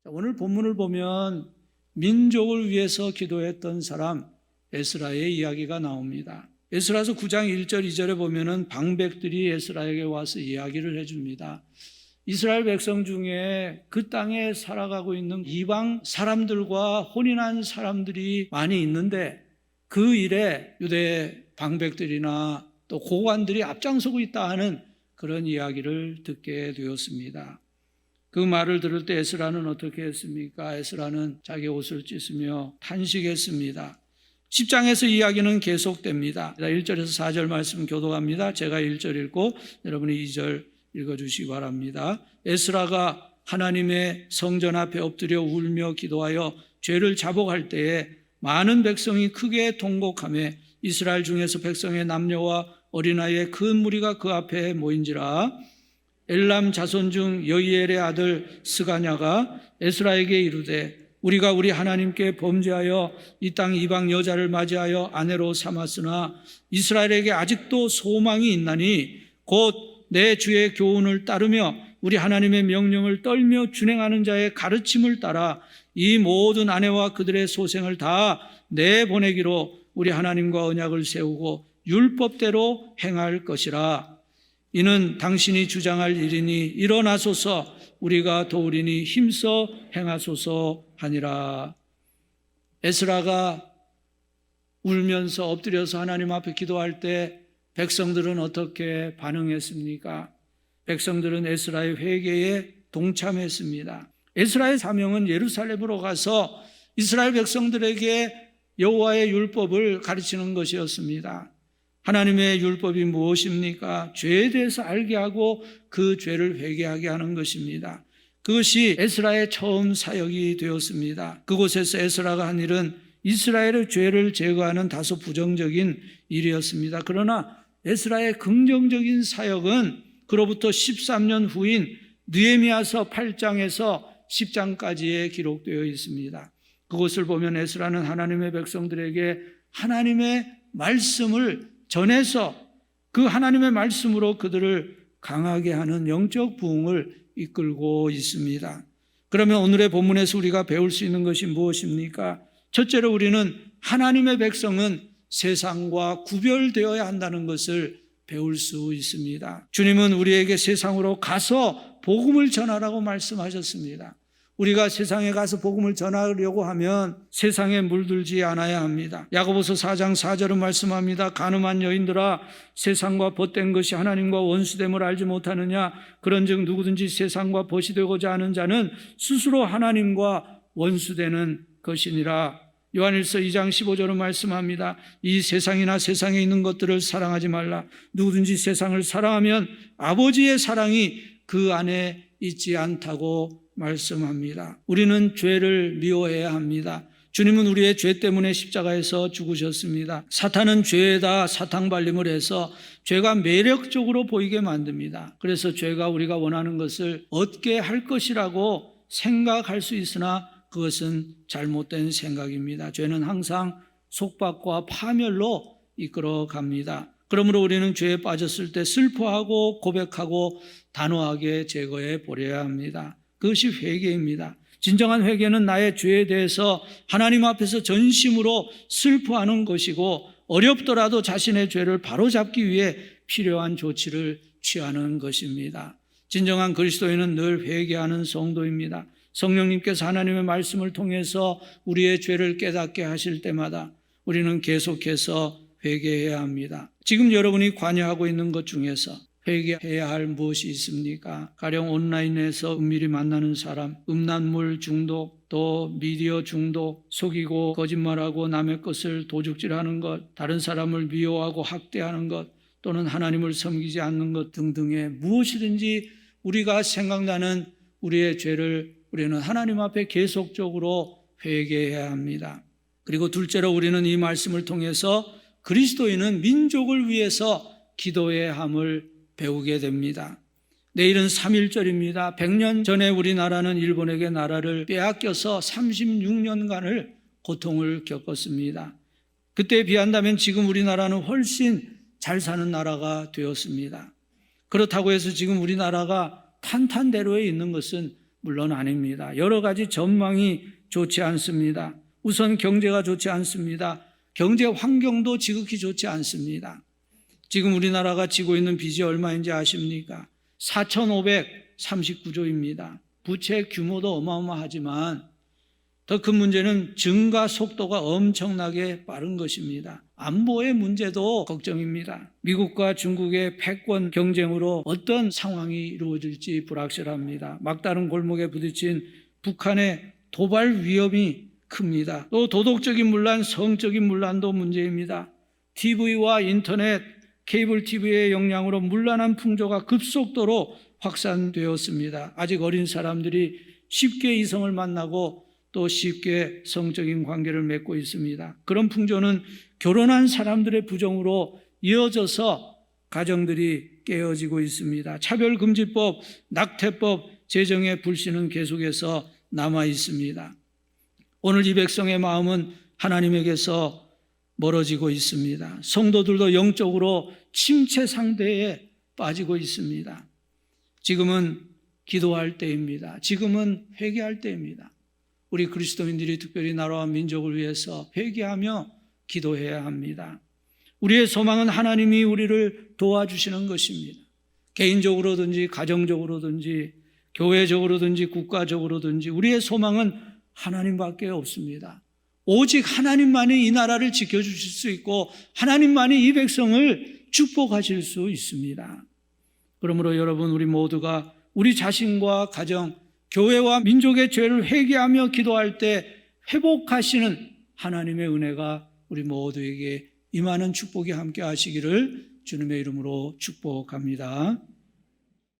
오늘 본문을 보면 민족을 위해서 기도했던 사람 에스라의 이야기가 나옵니다. 에스라서 9장 1절 2절에 보면은 방백들이 에스라에게 와서 이야기를 해줍니다. 이스라엘 백성 중에 그 땅에 살아가고 있는 이방 사람들과 혼인한 사람들이 많이 있는데 그 일에 유대 방백들이나 또 고관들이 앞장서고 있다 하는 그런 이야기를 듣게 되었습니다. 그 말을 들을 때 에스라는 어떻게 했습니까? 에스라는 자기 옷을 찢으며 탄식했습니다. 10장에서 이야기는 계속됩니다. 1절에서 4절 말씀 교독합니다. 제가 1절 읽고 여러분이 2절 읽어주시기 바랍니다. 에스라가 하나님의 성전 앞에 엎드려 울며 기도하여 죄를 자복할 때에 많은 백성이 크게 통곡하며 이스라엘 중에서 백성의 남녀와 어린아이의 큰 무리가 그 앞에 모인지라. 엘람 자손 중 여이엘의 아들 스가냐가 에스라에게 이르되 우리가 우리 하나님께 범죄하여 이 땅 이방 여자를 맞이하여 아내로 삼았으나 이스라엘에게 아직도 소망이 있나니 곧 내 주의 교훈을 따르며 우리 하나님의 명령을 떨며 준행하는 자의 가르침을 따라 이 모든 아내와 그들의 소생을 다 내보내기로 우리 하나님과 언약을 세우고 율법대로 행할 것이라. 이는 당신이 주장할 일이니 일어나소서 우리가 도우리니 힘써 행하소서 하니라. 에스라가 울면서 엎드려서 하나님 앞에 기도할 때 백성들은 어떻게 반응했습니까? 백성들은 에스라의 회개에 동참했습니다. 에스라의 사명은 예루살렘으로 가서 이스라엘 백성들에게 여호와의 율법을 가르치는 것이었습니다. 하나님의 율법이 무엇입니까? 죄에 대해서 알게 하고 그 죄를 회개하게 하는 것입니다. 그것이 에스라의 처음 사역이 되었습니다. 그곳에서 에스라가 한 일은 이스라엘의 죄를 제거하는 다소 부정적인 일이었습니다. 그러나 에스라의 긍정적인 사역은 그로부터 13년 후인 느헤미야서 8장에서 10장까지에 기록되어 있습니다. 그것을 보면 에스라는 하나님의 백성들에게 하나님의 말씀을 전해서 그 하나님의 말씀으로 그들을 강하게 하는 영적 부흥을 이끌고 있습니다. 그러면 오늘의 본문에서 우리가 배울 수 있는 것이 무엇입니까? 첫째로 우리는 하나님의 백성은 세상과 구별되어야 한다는 것을 배울 수 있습니다. 주님은 우리에게 세상으로 가서 복음을 전하라고 말씀하셨습니다. 우리가 세상에 가서 복음을 전하려고 하면 세상에 물들지 않아야 합니다. 야고보서 4장 4절은 말씀합니다. 가늠한 여인들아 세상과 벗된 것이 하나님과 원수됨을 알지 못하느냐. 그런즉 누구든지 세상과 벗이 되고자 하는 자는 스스로 하나님과 원수되는 것이니라. 요한일서 2장 15절은 말씀합니다. 이 세상이나 세상에 있는 것들을 사랑하지 말라. 누구든지 세상을 사랑하면 아버지의 사랑이 그 안에 있지 않다고 말씀합니다. 우리는 죄를 미워해야 합니다. 주님은 우리의 죄 때문에 십자가에서 죽으셨습니다. 사탄은 죄에다 사탕발림을 해서 죄가 매력적으로 보이게 만듭니다. 그래서 죄가 우리가 원하는 것을 얻게 할 것이라고 생각할 수 있으나 그것은 잘못된 생각입니다. 죄는 항상 속박과 파멸로 이끌어 갑니다. 그러므로 우리는 죄에 빠졌을 때 슬퍼하고 고백하고 단호하게 제거해 버려야 합니다. 그것이 회개입니다. 진정한 회개는 나의 죄에 대해서 하나님 앞에서 전심으로 슬퍼하는 것이고 어렵더라도 자신의 죄를 바로잡기 위해 필요한 조치를 취하는 것입니다. 진정한 그리스도인은 늘 회개하는 성도입니다. 성령님께서 하나님의 말씀을 통해서 우리의 죄를 깨닫게 하실 때마다 우리는 계속해서 회개해야 합니다. 지금 여러분이 관여하고 있는 것 중에서 회개해야 할 무엇이 있습니까? 가령 온라인에서 은밀히 만나는 사람, 음란물 중독, 또 미디어 중독, 속이고 거짓말하고 남의 것을 도둑질하는 것, 다른 사람을 미워하고 학대하는 것, 또는 하나님을 섬기지 않는 것 등등의 무엇이든지 우리가 생각나는 우리의 죄를 우리는 하나님 앞에 계속적으로 회개해야 합니다. 그리고 둘째로 우리는 이 말씀을 통해서 그리스도인은 민족을 위해서 기도해야 함을 배우게 됩니다. 내일은 3.1절입니다. 100년 전에 우리나라는 일본에게 나라를 빼앗겨서 36년간을 고통을 겪었습니다. 그때에 비한다면 지금 우리나라는 훨씬 잘 사는 나라가 되었습니다. 그렇다고 해서 지금 우리나라가 탄탄대로에 있는 것은 물론 아닙니다. 여러 가지 전망이 좋지 않습니다. 우선 경제가 좋지 않습니다. 경제 환경도 지극히 좋지 않습니다. 지금 우리나라가 지고 있는 빚이 얼마인지 아십니까? 4,539조입니다. 부채 규모도 어마어마하지만 더 큰 문제는 증가 속도가 엄청나게 빠른 것입니다. 안보의 문제도 걱정입니다. 미국과 중국의 패권 경쟁으로 어떤 상황이 이루어질지 불확실합니다. 막다른 골목에 부딪힌 북한의 도발 위험이 큽니다. 또 도덕적인 문란, 성적인 문란도 문제입니다. TV와 인터넷, 케이블 TV의 영향으로 문란한 풍조가 급속도로 확산되었습니다. 아직 어린 사람들이 쉽게 이성을 만나고 또 쉽게 성적인 관계를 맺고 있습니다. 그런 풍조는 결혼한 사람들의 부정으로 이어져서 가정들이 깨어지고 있습니다. 차별금지법, 낙태법 제정의 불신은 계속해서 남아 있습니다. 오늘 이 백성의 마음은 하나님에게서 멀어지고 있습니다. 성도들도 영적으로 침체 상태에 빠지고 있습니다. 지금은 기도할 때입니다. 지금은 회개할 때입니다. 우리 그리스도인들이 특별히 나라와 민족을 위해서 회개하며 기도해야 합니다. 우리의 소망은 하나님이 우리를 도와주시는 것입니다. 개인적으로든지 가정적으로든지 교회적으로든지 국가적으로든지 우리의 소망은 하나님밖에 없습니다. 오직 하나님만이 이 나라를 지켜주실 수 있고 하나님만이 이 백성을 축복하실 수 있습니다. 그러므로 여러분, 우리 모두가 우리 자신과 가정, 교회와 민족의 죄를 회개하며 기도할 때 회복하시는 하나님의 은혜가 우리 모두에게 임하는 축복이 함께 하시기를 주님의 이름으로 축복합니다.